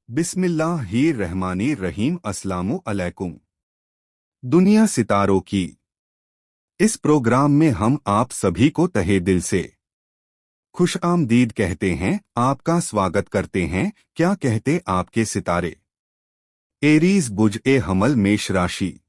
बिस्मिल्लाहिर्रहमानिर्रहीम। अस्सलामु अलैकुम। दुनिया सितारों की इस प्रोग्राम में हम आप सभी को तहे दिल से खुशामदीद कहते हैं, आपका स्वागत करते हैं। क्या कहते आपके सितारे? एरीज बुज ए हमल मेष राशि।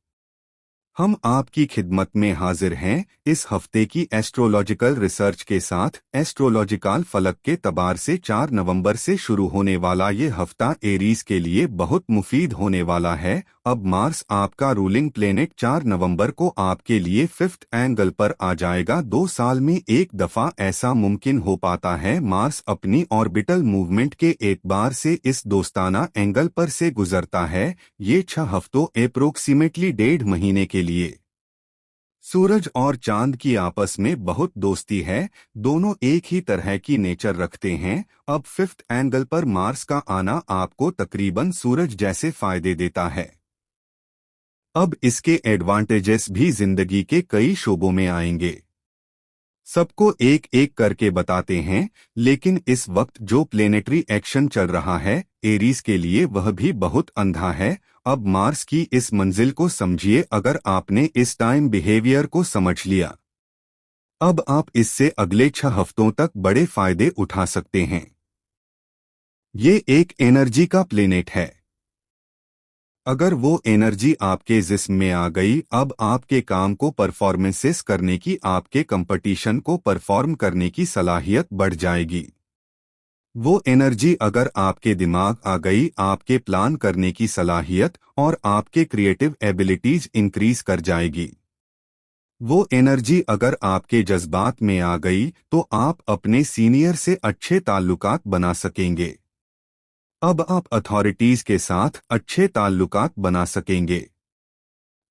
हम आपकी खिदमत में हाजिर हैं इस हफ्ते की एस्ट्रोलॉजिकल रिसर्च के साथ। एस्ट्रोलॉजिकल फलक के तबार से 4 नवंबर से शुरू होने वाला ये हफ्ता एरीज के लिए बहुत मुफीद होने वाला है। अब मार्स आपका रूलिंग प्लेनेट 4 नवंबर को आपके लिए 5th एंगल पर आ जाएगा। 2 साल में एक दफा ऐसा मुमकिन हो पाता है। मार्स अपनी ऑर्बिटल मूवमेंट के एतबार से इस दोस्ताना एंगल पर से गुजरता है। ये 6 हफ्तों अप्रोक्सीमेटली 1.5 महीने के लिए। सूरज और चांद की आपस में बहुत दोस्ती है। दोनों एक ही तरह की नेचर रखते हैं। अब 5th एंगल पर मार्स का आना आपको तकरीबन सूरज जैसे फायदे देता है। अब इसके एडवांटेजेस भी जिंदगी के कई शोबों में आएंगे। सबको एक एक करके बताते हैं, लेकिन इस वक्त जो प्लेनेटरी एक्शन चल रहा है एरीज के लिए वह भी बहुत अंधा है। अब मार्स की इस मंजिल को समझिए। अगर आपने इस टाइम बिहेवियर को समझ लिया, अब आप इससे अगले 6 हफ्तों तक बड़े फायदे उठा सकते हैं। ये एक एनर्जी का प्लेनेट है। अगर वो एनर्जी आपके जिस्म में आ गई, अब आपके काम को परफॉर्मेंसेस करने की, आपके कंपटीशन को परफॉर्म करने की सलाहियत बढ़ जाएगी। वो एनर्जी अगर आपके दिमाग आ गई, आपके प्लान करने की सलाहियत और आपके क्रिएटिव एबिलिटीज इंक्रीज कर जाएगी। वो एनर्जी अगर आपके जज्बात में आ गई तो आप अपने सीनियर से अच्छे ताल्लुकात बना सकेंगे। अब आप अथॉरिटीज के साथ अच्छे ताल्लुकात बना सकेंगे।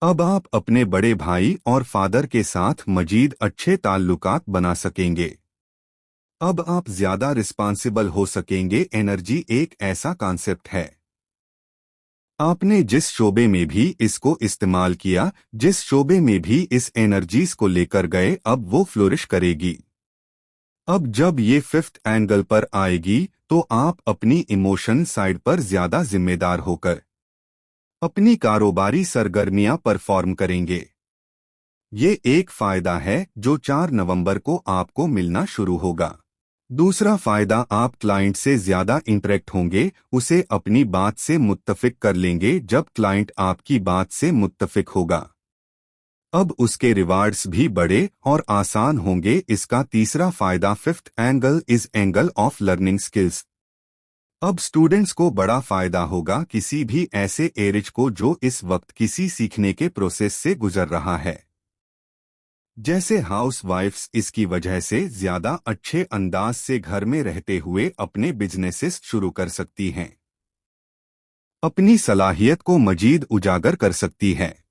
अब आप अपने बड़े भाई और फादर के साथ मजीद अच्छे ताल्लुकात बना सकेंगे। अब आप ज्यादा रिस्पांसिबल हो सकेंगे। एनर्जी एक ऐसा कॉन्सेप्ट है, आपने जिस शोबे में भी इसको इस्तेमाल किया, जिस शोबे में भी इस एनर्जीज को लेकर गए, अब वो फ्लोरिश करेगी। अब जब ये 5th एंगल पर आएगी तो आप अपनी इमोशन साइड पर ज्यादा जिम्मेदार होकर अपनी कारोबारी सरगर्मियां परफॉर्म करेंगे। ये एक फायदा है जो 4 नवंबर को आपको मिलना शुरू होगा। दूसरा फायदा, आप क्लाइंट से ज्यादा इंटरेक्ट होंगे, उसे अपनी बात से मुत्तफिक कर लेंगे जब क्लाइंट आपकी बात से मुत्तफिक होगा। अब उसके रिवार्ड्स भी बड़े और आसान होंगे। इसका तीसरा फायदा, 5th angle is angle of learning skills. अब स्टूडेंट्स को बड़ा फायदा होगा, किसी भी ऐसे एरिज को जो इस वक्त किसी सीखने के प्रोसेस से गुजर रहा है, जैसे हाउस वाइफ्स। इसकी वजह से ज्यादा अच्छे अंदाज से घर में रहते हुए अपने बिजनेसेस शुरू कर सकती हैं, अपनी सलाहियत को मजीद उजागर कर सकती है,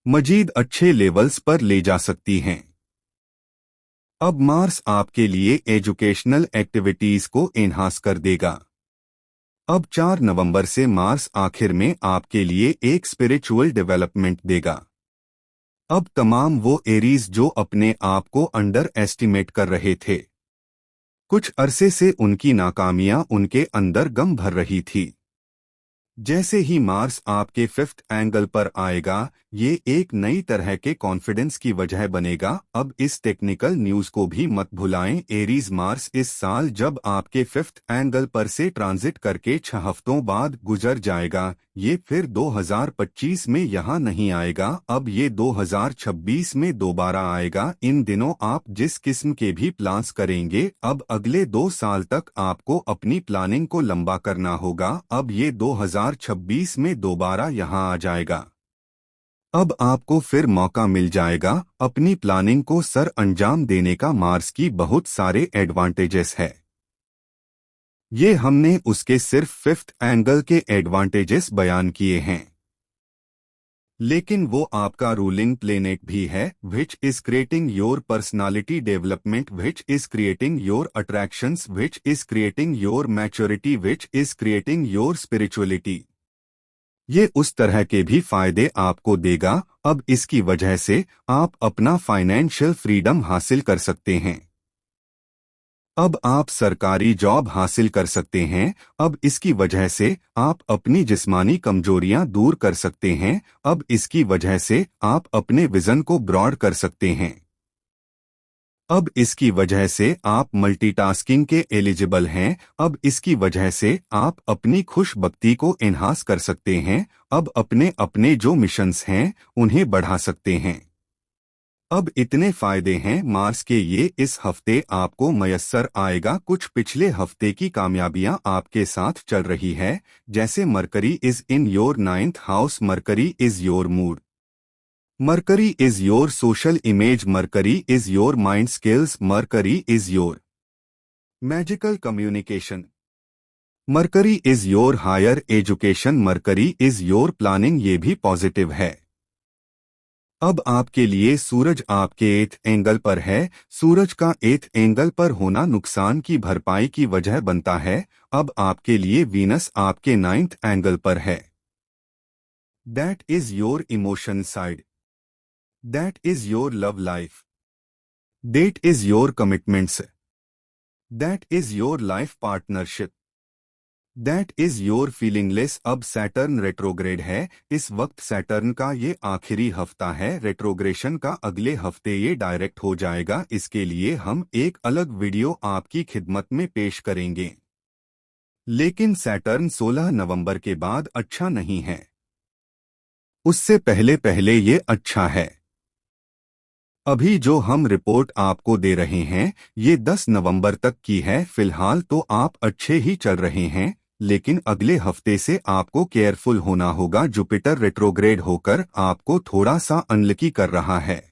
मजीद अच्छे लेवल्स पर ले जा सकती हैं। अब मार्स आपके लिए एजुकेशनल एक्टिविटीज को एनहांस कर देगा। अब 4 नवंबर से मार्स आखिर में आपके लिए एक स्पिरिचुअल डेवलपमेंट देगा। अब तमाम वो एरीज जो अपने आप को अंडर एस्टिमेट कर रहे थे, कुछ अरसे से उनकी नाकामियां उनके अंदर गम भर रही थी, जैसे ही मार्स आपके 5th एंगल पर आएगा, ये एक नई तरह के कॉन्फिडेंस की वजह बनेगा। अब इस टेक्निकल न्यूज को भी मत भुलाएं। एरीज मार्स इस साल जब आपके 5th एंगल पर से ट्रांजिट करके 6 हफ्तों बाद गुजर जाएगा, ये फिर 2025 में यहाँ नहीं आएगा। अब ये 2026 में दोबारा आएगा। इन दिनों आप जिस किस्म के भी प्लान्स करेंगे, अब अगले 2 साल तक आपको अपनी प्लानिंग को लंबा करना होगा। अब ये 2026 में दोबारा यहाँ आ जाएगा। अब आपको फिर मौका मिल जाएगा अपनी प्लानिंग को सर अंजाम देने का। मार्स की बहुत सारे एडवांटेजेस है, ये हमने उसके सिर्फ 5th एंगल के एडवांटेजेस बयान किए हैं, लेकिन वो आपका रूलिंग प्लेनेट भी है, which is creating your personality development, which is creating your attractions, which is creating your maturity, which is creating your spirituality। ये उस तरह के भी फायदे आपको देगा। अब इसकी वजह से आप अपना फाइनेंशियल फ्रीडम हासिल कर सकते हैं। अब आप सरकारी जॉब हासिल कर सकते हैं। अब इसकी वजह से आप अपनी जिस्मानी कमजोरियां दूर कर सकते हैं। अब इसकी वजह से आप अपने विजन को ब्रॉड कर सकते हैं। अब इसकी वजह से आप मल्टीटास्किंग के एलिजिबल हैं। अब इसकी वजह से आप अपनी खुशबख्ती को एनहांस कर सकते हैं। अब अपने अपने जो मिशंस हैं उन्हें बढ़ा सकते हैं। अब इतने फायदे हैं मार्स के, ये इस हफ्ते आपको मयस्सर आएगा। कुछ पिछले हफ्ते की कामयाबियां आपके साथ चल रही है, जैसे Mercury is in your 9th house, Mercury is your mood, Mercury is your social image, Mercury is your mind skills, Mercury is your magical communication, Mercury is your higher education, Mercury is your planning. ये भी positive है। अब आपके लिए सूरज आपके 8th angle पर है। सूरज का 8th एंगल पर होना नुकसान की भरपाई की वजह बनता है। अब आपके लिए वीनस आपके 9th एंगल पर है। That is your emotion side, that is your love life, that is your commitments, that is your life partnership, that is your feelingless. अब सैटर्न रेट्रोग्रेड है। इस वक्त सैटर्न का ये आखिरी हफ्ता है। रेट्रोग्रेशन का अगले हफ्ते ये डायरेक्ट हो जाएगा। इसके लिए हम एक अलग वीडियो आपकी खिदमत में पेश करेंगे। लेकिन सैटर्न 16 नवंबर के बाद अच्छा नहीं है, उससे पहले पहले ये अच्छा है। अभी जो हम रिपोर्ट आपको दे रहे हैं ये 10 नवंबर तक की है। फिलहाल तो आप अच्छे ही चल रहे हैं, लेकिन अगले हफ्ते से आपको केयरफुल होना होगा। जुपिटर रेट्रोग्रेड होकर आपको थोड़ा सा अनलकी कर रहा है,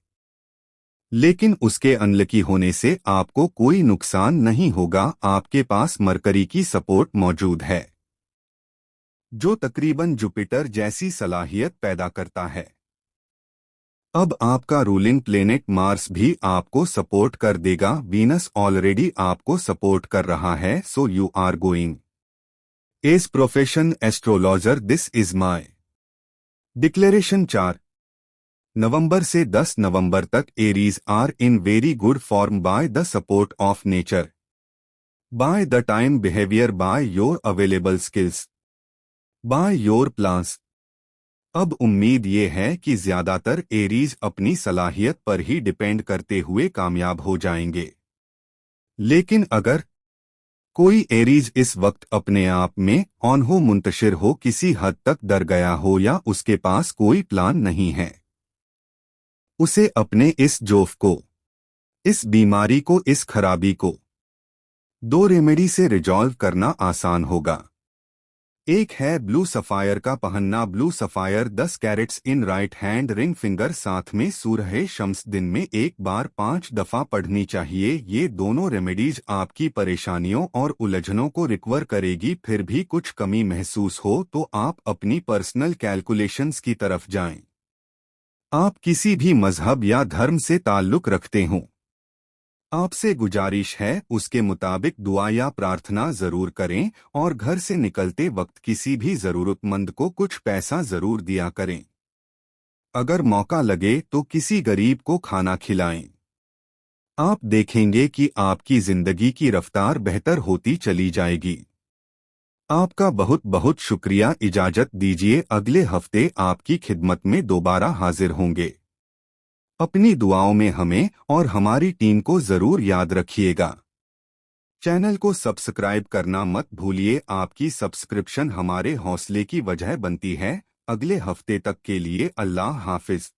लेकिन उसके अनलकी होने से आपको कोई नुकसान नहीं होगा। आपके पास मरकरी की सपोर्ट मौजूद है, जो तकरीबन जुपिटर जैसी सलाहियत पैदा करता है। अब आपका रूलिंग प्लेनेट मार्स भी आपको सपोर्ट कर देगा। वीनस ऑलरेडी आपको सपोर्ट कर रहा है। So you are going as profession astrologer, this is my declaration. 4 नवंबर से 10 नवंबर तक Aries are in very good form by the support of nature, by the time behaviour, by your available skills, by your plans. अब उम्मीद ये है कि ज्यादातर एरीज अपनी सलाहियत पर ही डिपेंड करते हुए कामयाब हो जाएंगे। लेकिन अगर कोई एरीज इस वक्त अपने आप में ऑन हो, मुंतशिर हो, किसी हद तक डर गया हो या उसके पास कोई प्लान नहीं है, उसे अपने इस जोफ को, इस बीमारी को, इस खराबी को 2 रेमेडी से रिजॉल्व करना आसान होगा। एक है ब्लू सफायर का पहनना। Blue sapphire 10 carats in right hand ring finger, साथ में सूरह शम्स दिन में एक बार 5 दफा पढ़नी चाहिए। ये दोनों रेमेडीज आपकी परेशानियों और उलझनों को रिकवर करेगी। फिर भी कुछ कमी महसूस हो तो आप अपनी पर्सनल कैलकुलेशंस की तरफ जाएं। आप किसी भी मजहब या धर्म से ताल्लुक रखते हों, आपसे गुजारिश है उसके मुताबिक दुआ या प्रार्थना जरूर करें और घर से निकलते वक्त किसी भी जरूरतमंद को कुछ पैसा जरूर दिया करें। अगर मौका लगे तो किसी गरीब को खाना खिलाएं। आप देखेंगे कि आपकी जिंदगी की रफ्तार बेहतर होती चली जाएगी। आपका बहुत बहुत शुक्रिया। इजाजत दीजिए, अगले हफ्ते आपकी खिदमत में दोबारा हाजिर होंगे। अपनी दुआओं में हमें और हमारी टीम को जरूर याद रखिएगा। चैनल को सब्सक्राइब करना मत भूलिए। आपकी सब्सक्रिप्शन हमारे हौसले की वजह बनती है। अगले हफ्ते तक के लिए अल्लाह हाफिज।